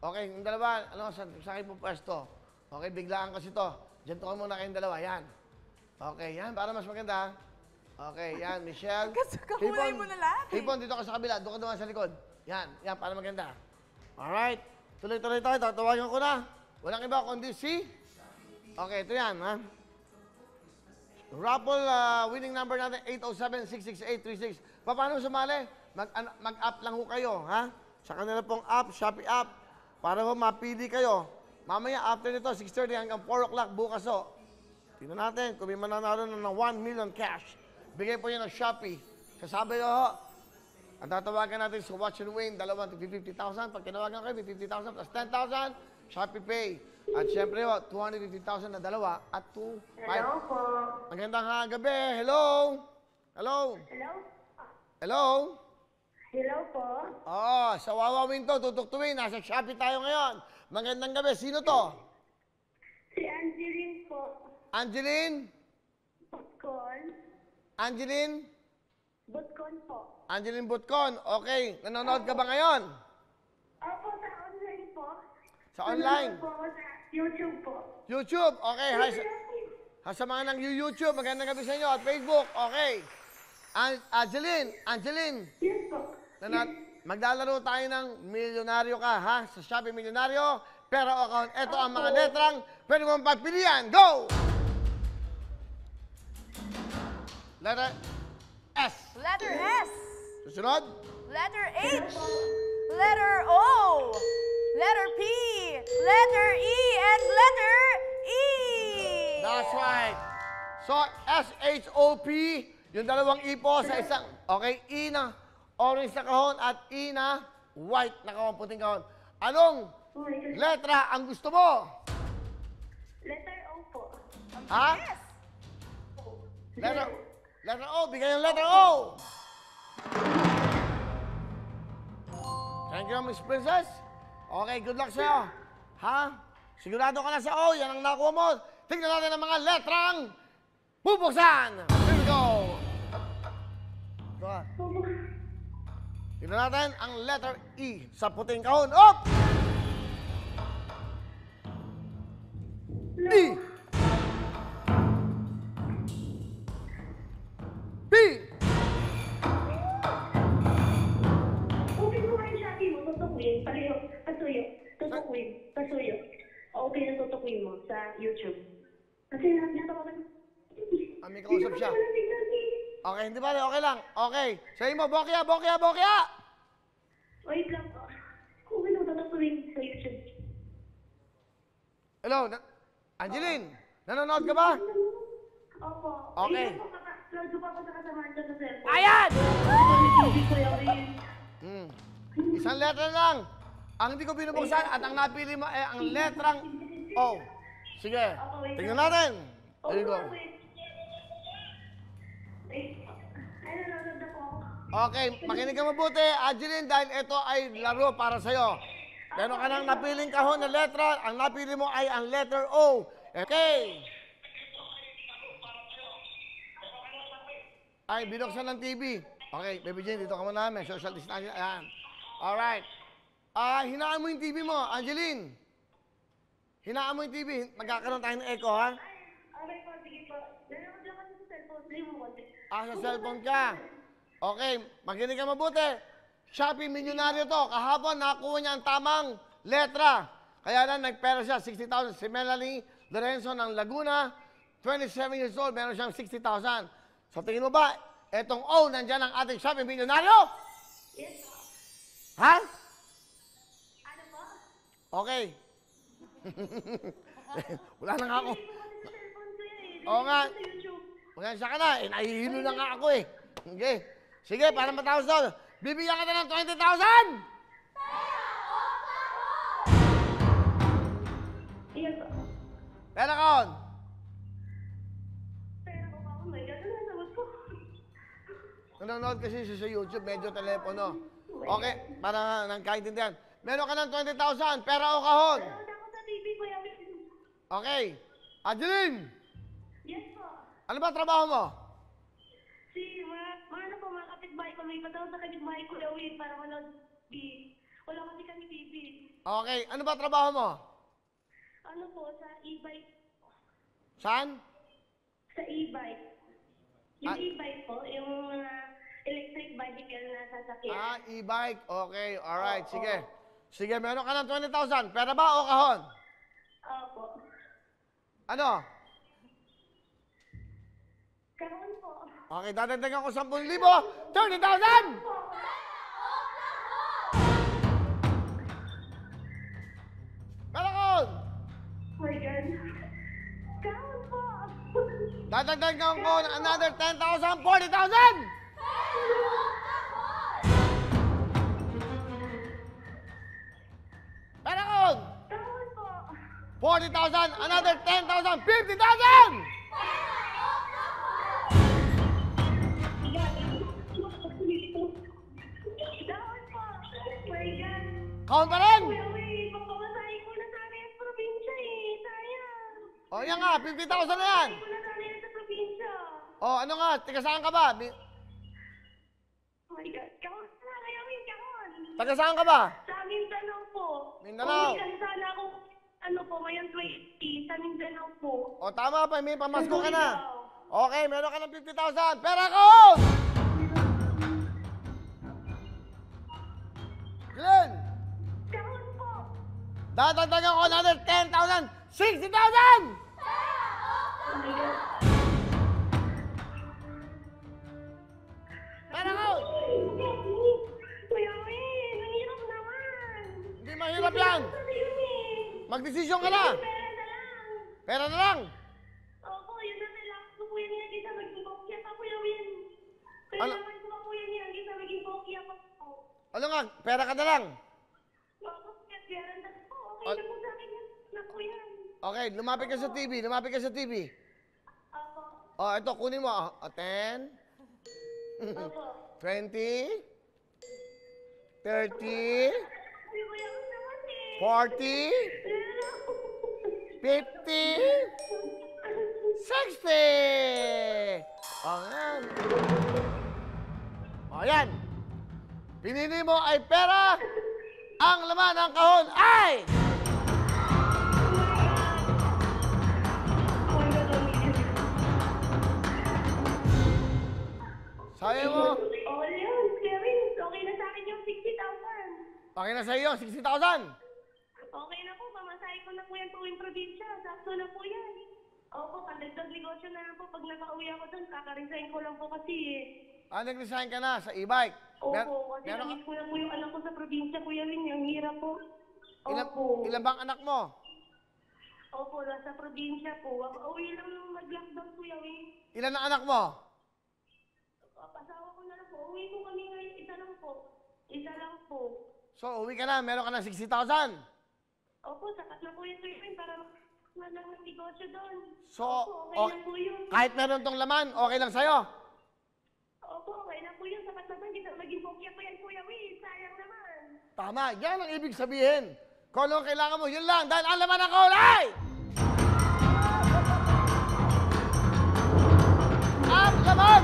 Okay, yung dalawa, ano, sa akin po pwesto. Okay, biglaan kasi to. Diyan to muna kayong dalawa, yan. Okay, yan, para mas maganda. Okay, yan, Michelle. Kakulay mo na lahat eh. Hipon, dito ka sa kabila, doon ka naman sa likod. Yan, yan, para maganda. Alright, tuloy-tuloy tayo, tatawagan ko na. Walang iba kundi si... Okay, ito yan, ha? Raffle winning number natin, 807-66836. Paano sumali? Mag-app lang ho kayo, ha? Sa kanila pong app, Shopee app, para ho mapili kayo. Mamaya, after nito, 6:30 hanggang 4 o'clock bukas ho. Tingnan natin kung may mananalo na ng 1 million cash. Bigay po yun ng Shopee. Sasabi ho, ang tatawagan natin sa Watch and Win, 250,000. Pag tinawagan kayo, may 50,000 plus 10,000, Shopee Pay. At syempre ho, 250,000 na dalawa at 2, 5. Hello po. Magandang gabi. Hello? Hello? Hello? Hello? Hello po. Oo, sa Wawawin to, tutuktuin. Nasa Shopee tayo ngayon. Magandang gabi. Sino to? Si Angeline po. Angeline? Butcon. Angeline? Butcon po. Angeline Butcon. Okay. Nanonood ka ba ngayon? Opo, sa online po. Sa online? Nanonood po ako sa YouTube po. YouTube. Okay. Sa mga nang YouTube, magandang gabi sa inyo. At Facebook. Okay. Angeline. Yes po. Maglalaro tayo ng milyonaryo ka, ha? Sa Shopee Milyonaryo. Pero account, ito ang mga letrang pwede mong pagpilian. Go! Letter S. Letter S. Susunod? Letter H. Letter O. Letter P. Letter E. And letter E. That's right. So, S-H-O-P, yung dalawang E po sa isang, okay, E na orange na kahon at E na white na kahon, puting kahon. Anong Oh my God. letra ang gusto mo? Letter O po. Ha? Yes. Letter O, bigay yung letter O. Thank you, Miss Princess. Okay, good luck sa'yo. Ha? Sigurado ka na sa O, yan ang nakuha mo. Tingnan natin ang mga letrang bubuksan. Here we go. Ito. Tingnan natin ang letter E sa puting kahon. Up! E. P. Okay po kayo Shopee mo, tutukuin. Pareho, pasuyo. Tutukuin. Pasuyo. Okay na tutukuin mo sa YouTube. Kasi natawagan. May kausap siya. Hindi ko tingnan eh. Okay, hindi ba? Okay lang. Okay. Sabi mo, Bokya! Wait lang po. Okay na tutukuin sa YouTube. Hello, Angeline, nanonood ka ba? Opo. Okay. Lalo pa ako nakasamahan dyan sa cellphone. Ayan! Hindi ko yun. Isang letra lang. Ang hindi ko binubuksan at ang napili mo ay ang letrang O. Sige, tingnan natin. There you go. Nanonood ako. Okay, makinig ka mabuti, Angeline, dahil ito ay laro para sa'yo. Meron ka nang napiling kahon na letra, ang napili mo ay ang letter O. Okay. Ay, binuksan ng TV. Okay, Baby Jane, dito ka muna. May social distancing. Ayan. Alright. Hinaan mo yung TV mo, Angeline. Hinaan mo yung TV. Magkakaroon tayo ng echo, ha? Okay po, sige po. Nanonood lang kasi sa cellphone. Play mo konti. Sa cellphone ka. Okay, makinig ka mabuti. Shopee Milyonaryo to. Kahapon, nakakuha niya ang tamang letra. Kaya lang, nagpera siya, 60,000. Si Melanie Lorenzo ng Laguna, 27 years old, meron siyang 60,000. So, tingin mo ba, etong O, nandyan ang ating Shopee Milyonaryo? Yes po. Ha? Ano po? Okay. Wala na nga ako. Play mo konti sa cellphone ko yan eh. Oo nga. Sa YouTube. Maganda ka na. Nahihilo na nga ako eh. Okay. Sige, para matapos daw. Bibigyan ka na ng 20,000! Yes po. Pera kaon. Pero ko pa ako, my God. Ano nasagot ko? Nanonood kasi siya sa YouTube, medyo telepono. Okay, para nang kaintindihan. Meron ka ng 20,000, pera o kahon. Nanonood ako sa TV ko yan. Okay. Angeline, Yes po. ano ba trabaho mo? Si, mga ano po, mga kapitbahay ko, may patawag sa kapitbahay ko, Lawin, para manood Wala kasi kami TV. Okay, ano ba trabaho mo? Ano po, sa e-bike. Saan? Sa e-bike. Yung Ah. e-bike po, yung electric bicycle na sasakyan. E-bike. Okay, alright, Oo. sige. Sige, meron ka ng 20,000. Pera ba o kahon? Opo. Ano? Karoon po. Okay, dadagdagan ko 10,000. 30,000! Pera kahon! Oh my God. Karoon po. Dadagdagan ko ng another 10,000. 40,000! Pera kahon! Karoon po. 40,000. Another 10,000. 50,000! Karoon po. Oh my God. Kahon pa rin! Kuya Will, papamasahin ko na sana yung probinsya eh. Sayang. O, yan nga. 50,000 na yan. Ko na sana yan sa probinsya. O, ano nga? Taga saan ka ba? Oh my God. Karoon na, Kuya Will, karoon. Taga saan ka ba? Sa Mindanao po. Mindanao. Uwi lang sana ako, ano po, ngayon 20, sa Mindanao po. O, tama pa. May pamasko ka na. Mindanao. Okay, meron ka ng 50,000. Pera kahon! Glenn! Karoon po. Dadagdagan ko another 10,000. 60,000! Oh my God. Pera kahon! Kuya Will, ang hirap naman. Hindi mahirap yan. Sabi yun eh. Magdesisyon ka na. Pera na lang. Pera na lang. Opo, yun na lang. Kung kuya niya, di sa maging bokya pa, Kuya Will. Kaya Ano? naman ko pa kuya niya, di sa maging bokya pa po. Ano nga? Pera ka na lang. Opo, kaya pera na po. Okay na po sa akin yan, na kuya. Okay, lumapit ka sa TV. Lumapit ka sa TV. Opo. O, ito, kunin mo. O, 10, Opo. 20, 30, Sabi kuya ko naman eh. 40, 50, 60! O, yan. O, yan. Pinili mo ay pera. Ang laman ng kahon ay... Sabi mo, Oh, yun, Kuya Will. Okay na sa akin yung 60,000. okay na sa iyo, 60,000. Okay na po, mamasahe ko na po yan tuwing probinsya. Sakto na po yan. Opo, pandagdag negosyo na lang po. Pag nakauwi ako doon, kakaresign ko lang po kasi eh. Nag-resign ka na sa e-bike. Opo, kasi meron namiss ko na po yung anak ko sa probinsya, Kuya Win. Ang hirap po. ilan, Opo. ilan bang anak mo? Opo, nasa probinsya po. Uwi lang nung mag-lockdown, Kuya Win. Ilan ang anak mo? Pasawa ko na lang po. Uwi po kami ngayon. Isa lang po. Isa lang po. So, uwi ka na, meron ka na 60,000. Opo, sakat na po yung Kuya Win para malang ng negosyo doon. So, Opo, okay na po yun. kahit meron tong laman, okay lang sa'yo. Opo, okay na po yun. Sapat na po. Hindi na maging bokya pa yan, Kuya Win. Sayang naman. Tama, yan ang ibig sabihin. Kung ano ang kailangan mo, yun lang. Dahil ang laman ng kahon ay... Ang laman!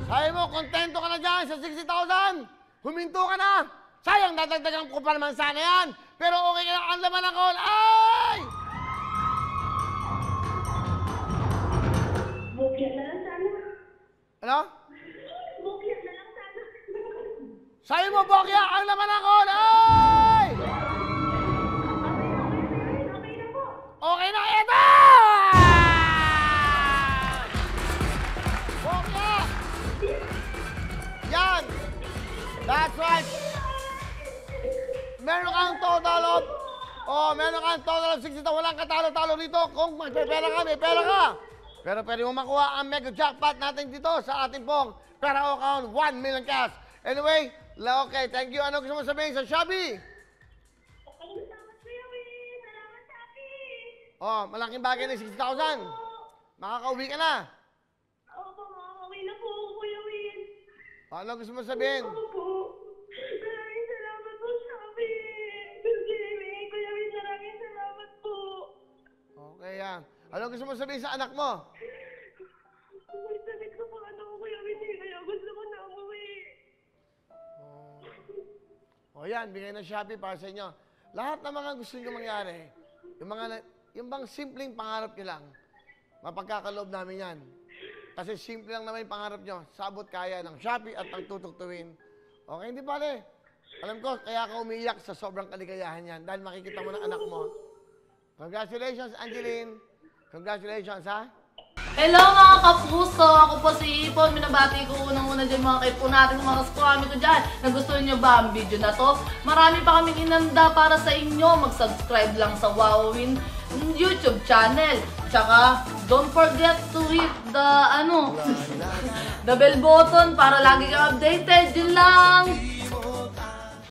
Sabi mo, kontento ka na dyan sa 60,000. Huminto ka na. Sayang, dadagdagan ko pa naman sana yan. Pero okay ka na, ang laman ng kahon ay... Bokya na lang sana. Ano? Bokya na lang sana. Sabi mo, Bokya, ang laman ng kahon ay... Okay na po. Okay na, eto! Bokya! Yan! That's right! Meron kang total of... Oh, meron kang total of 60. Walang katalo-talo dito. Kung magpepera ka, may pera ka. Pero pwede mo makuha ang mega jackpot natin dito sa ating pong pera account, 1 million cash. Anyway, okay, thank you. Ano gusto mo sabihin sa Shopee? Salamat, Kuya Win. Salamat, Happy. Oh, malaking bagay na 60,000. Makakauwi ka na. Opo, makakauwi na po, Kuya Win. Ano gusto mo sabihin? Opo. Maraming salamat po, Happy. Kuya Win, maraming salamat po. Okay, yan. Ano gusto mo sabihin sa anak mo? May sakit ko po ano, Kuya Win. Kaya gusto ko na umuwi. O yan, bigay ng Shopee para sa inyo. Lahat ng mga gusto nyo mangyari, yung bang simpleng pangarap nyo lang, mapagkakaloob namin yan. Kasi simple lang naman yung pangarap nyo, sabot kaya ng Shopee at ng tutugtuwin. Okay, hindi pare. Alam ko, kaya ka umiiyak sa sobrang kaligayahan yan dahil makikita mo ng anak mo. Congratulations, Angeline. Congratulations, ha? Hello mga kapuso! Ako po si Ipon. Minabati ko unang-una dyan mga kaipo natin, mga kaskwami ko dyan. Nagustuhan nyo ba ang video na to? Marami pa kaming inanda para sa inyo. Mag-subscribe lang sa Wowin YouTube channel. Tsaka, don't forget to hit the, the bell button para lagi kang updated. Yun lang!